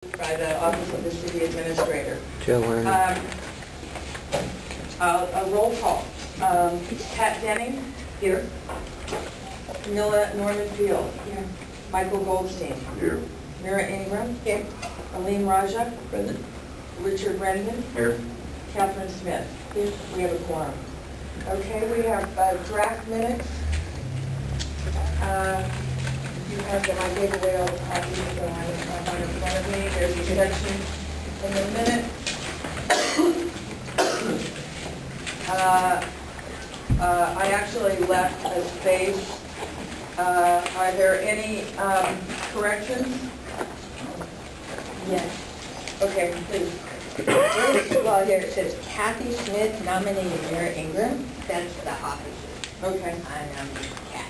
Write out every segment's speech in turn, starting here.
by the Office of the City Administrator. Joe Werner. A roll call. Pat Denning. Here. Camilla Norman Field. Here. Michael Goldstein. Here. Mira Ingram. Here. Aline Raja. Present. Richard Brendan. Here. Catherine Smith. Here. We have a quorum. Okay, we have draft minutes. You have them, I gave away all the copies, so I have one in front of me. There's a section in the minute. I actually left a space. Are there any corrections? Yes. Okay, please. First of all, here it says Kathy Smith nominated Mira Ingram. That's the opposite. Okay. I nominated Kathy.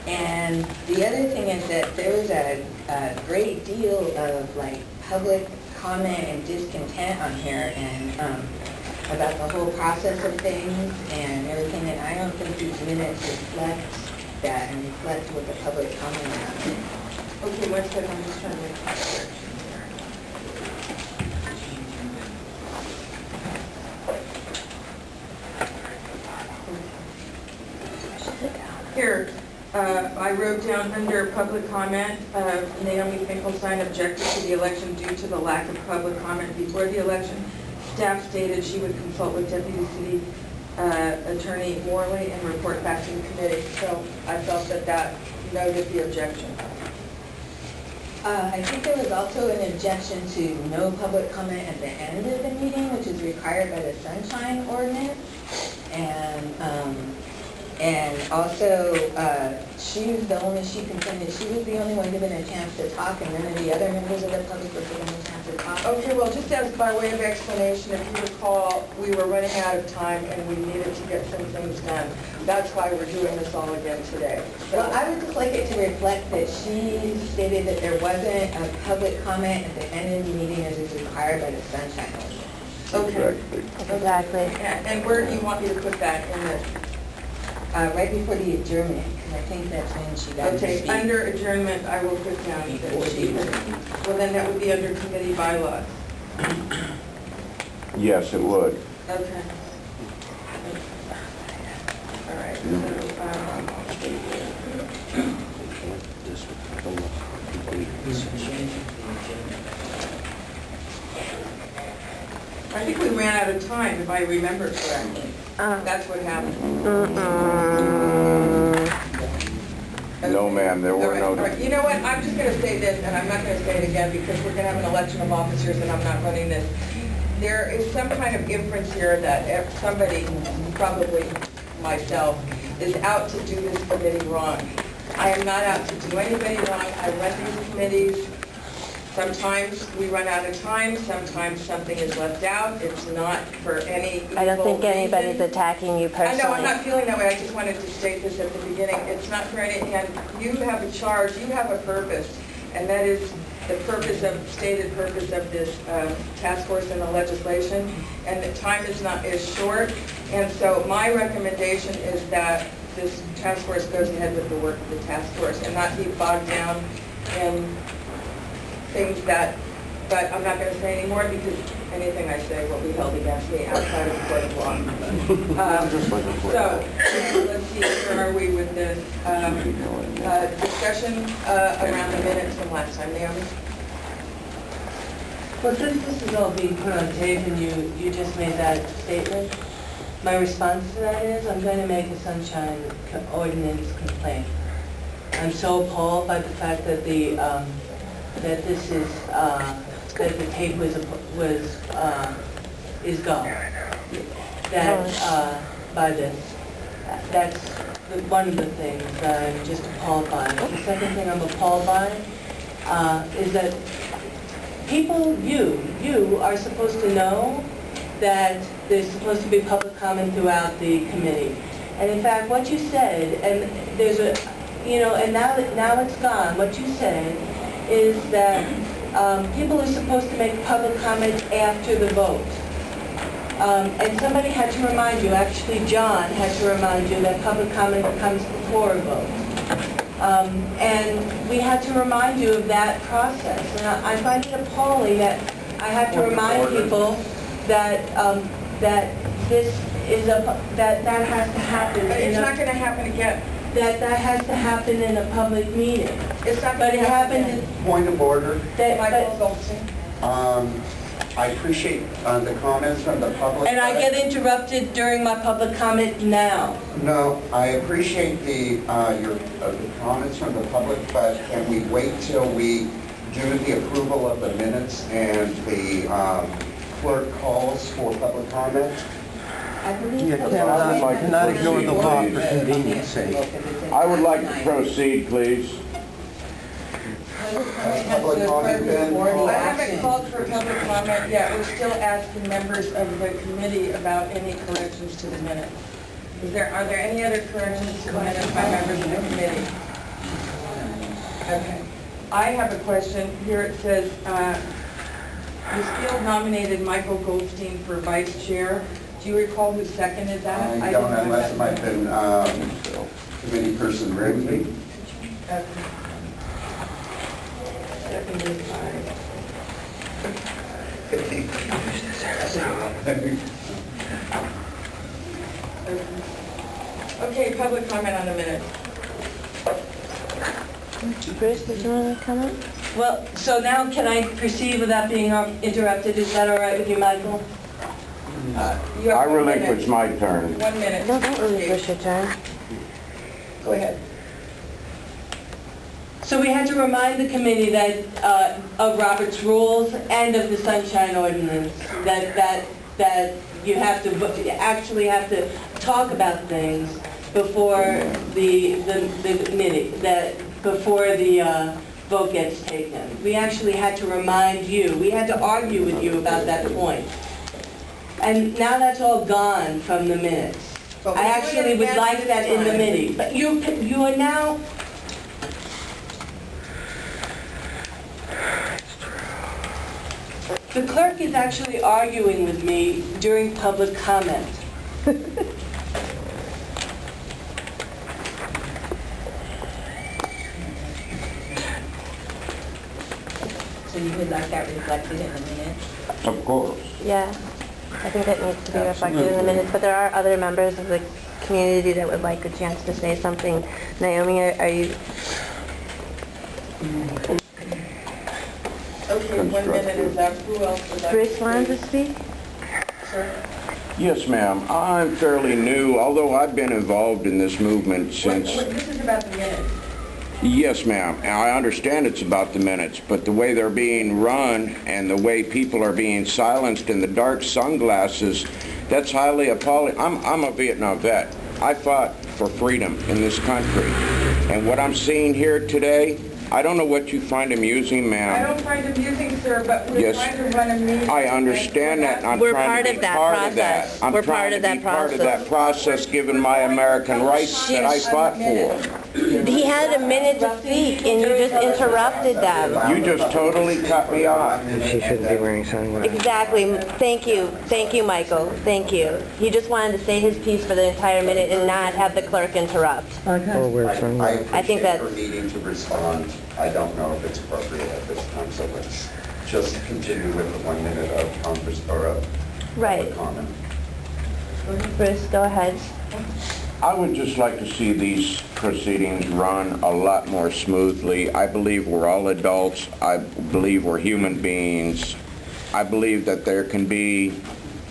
And the other thing is that there was a great deal of like public comment and discontent on here and about the whole process of things and everything. And I don't think these minutes reflect that and reflect what the public commented on. Okay, one second, I'm just trying to make sure. Here, I wrote down under public comment, Naomi Finkelstein objected to the election due to the lack of public comment before the election. Staff stated she would consult with Deputy City Attorney Morley and report back to the committee. So I felt that that noted the objection. I think there was also an objection to no public comment at the end of the meeting, which is required by the Sunshine Ordinance. And also, she contended she was the only one given a chance to talk, and none of the other members of the public were given a chance to talk. Okay, well, just as by way of explanation, if you recall, we were running out of time and we needed to get some things done. That's why we're doing this all again today. Well, I would just like it to reflect that she stated that there wasn't a public comment at the end of the meeting as is required by the Sunshine Ordinance. Okay. Exactly. And where do you want me to put that in the... Right before the adjournment, because I think that's when she got to Okay, speak. under adjournment, I will put down that she... Well, then that would be under committee bylaws. Yes, it would. Okay. All right, so... I think we ran out of time, if I remember correctly. That's what happened. No, ma'am, there were no... All right. You know what, I'm just going to say this, and I'm not going to say it again, because we're going to have an election of officers, and I'm not running this. There is some kind of inference here that somebody, probably myself, is out to do this committee wrong. I am not out to do anybody wrong. I run these committees. Sometimes we run out of time, sometimes something is left out. It's not for any I don't think evil anybody's reason. attacking you personally. I know, I'm not feeling that way. I just wanted to state this at the beginning. It's not for any, and you have a charge, you have a purpose, and that is the purpose of, stated purpose of this task force and the legislation, and the time is short, and so my recommendation is that this task force goes ahead with the work of the task force and not be bogged down in things that, but I'm not going to say any more because anything I say will be held against me outside of the court of law. So, let's see, where are we with this discussion around the minutes from last time, Naomi? Well, since this is all being put on tape and you just made that statement, my response to that is I'm going to make a Sunshine Ordinance complaint. I'm so appalled by the fact that that this is that the tape is gone. That by this, that's one of the things that I'm just appalled by. The second thing I'm appalled by is that people, you are supposed to know that there's supposed to be public comment throughout the committee. And in fact, what you said, and there's a, and now it's gone. What you said is that people are supposed to make public comment after the vote. And somebody had to remind you, actually John had to remind you that public comment comes before a vote. And we had to remind you of that process. And I find it appalling that I have to remind people that, that this is that has to happen. But it's not going to happen again. That has to happen in a public meeting. It's not But going it to happen happened. again. Point of order. Michael Goldstein. I appreciate the comments from the public. And I get interrupted during my public comment now. No, I appreciate the comments from the public, but can we wait till we do the approval of the minutes and the clerk calls for public comment? I believe Yeah, that Ken, I would like to cannot ignore the law proceed, for please. convenience sake. I would like to proceed, please. Public comment then? I haven't called for public comment yet. We're still asking members of the committee about any corrections to the minutes. Are there any other corrections to the minutes by members of the committee? Okay. I have a question. Here it says, Ms. Field nominated Michael Goldstein for vice chair. Do you recall who seconded that? I don't, unless it might have been committee person Ringley. Okay. Okay, public comment on the minutes. Bruce, did you want to comment? Well, so now can I proceed without being interrupted? Is that all right with you, Michael? You have I 1 minute. relinquish my turn. 1 minute. No, don't relinquish your turn. Go ahead. So we had to remind the committee that of Robert's rules and of the Sunshine Ordinance, that you have to actually have to talk about things before the committee, that before the vote gets taken. We actually had to remind you. We had to argue with you about that point. And now that's all gone from the minutes. But I we're actually doing it would again like this that in the time. minute. But you are now. The clerk is actually arguing with me during public comment. So you would like that reflected in the minutes? Of course. Yeah, I think that needs to be reflected in the minutes, but there are other members of the community that would like a chance to say something. Naomi, are you? Okay, 1 minute is up. Who else would like Bruce to wanted to speak? speak? Sir? Yes, ma'am. I'm fairly new, although I've been involved in this movement since... This is about the minutes. Yes, ma'am. And I understand it's about the minutes, but the way they're being run and the way people are being silenced in the dark sunglasses, that's highly appalling. I'm a Vietnam vet. I fought for freedom in this country. And what I'm seeing here today, I don't know what you find amusing, I ma'am. don't find it amusing, sir, but we're Yes. trying to run a meeting. I understand that, and I'm We're trying part to of be that part of that. process. I'm We're trying part to of be that part of that process. process, given my American rights that I fought for. He had a minute to speak, and you just interrupted them. You just totally cut me off. She shouldn't be wearing sunglasses. Exactly. Thank you, Michael. Thank you. He just wanted to say his piece for the entire minute and not have the clerk interrupt. Or wear I sunglasses. I think appreciate that's- her needing to respond. I don't know if it's appropriate at this time, so let's just continue with the 1 minute of conference or of Right. comment. Bruce, go ahead. I would just like to see these proceedings run a lot more smoothly. I believe we're all adults. I believe we're human beings. I believe that there can be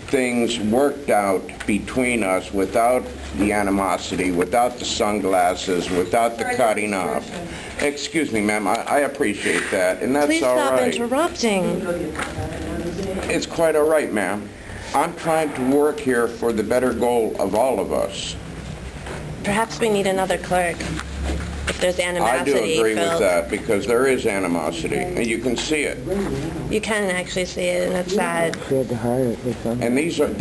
things worked out between us without the animosity, without the sunglasses, without the cutting off. Excuse me, ma'am, I appreciate that, and that's Please all stop right. interrupting. It's quite all right, ma'am. I'm trying to work here for the better goal of all of us. Perhaps we need another clerk. If there's I animosity do agree with felt. that, because there is animosity, and you can see it. You can actually see it, and it's sad. She had to hire it or something. And these are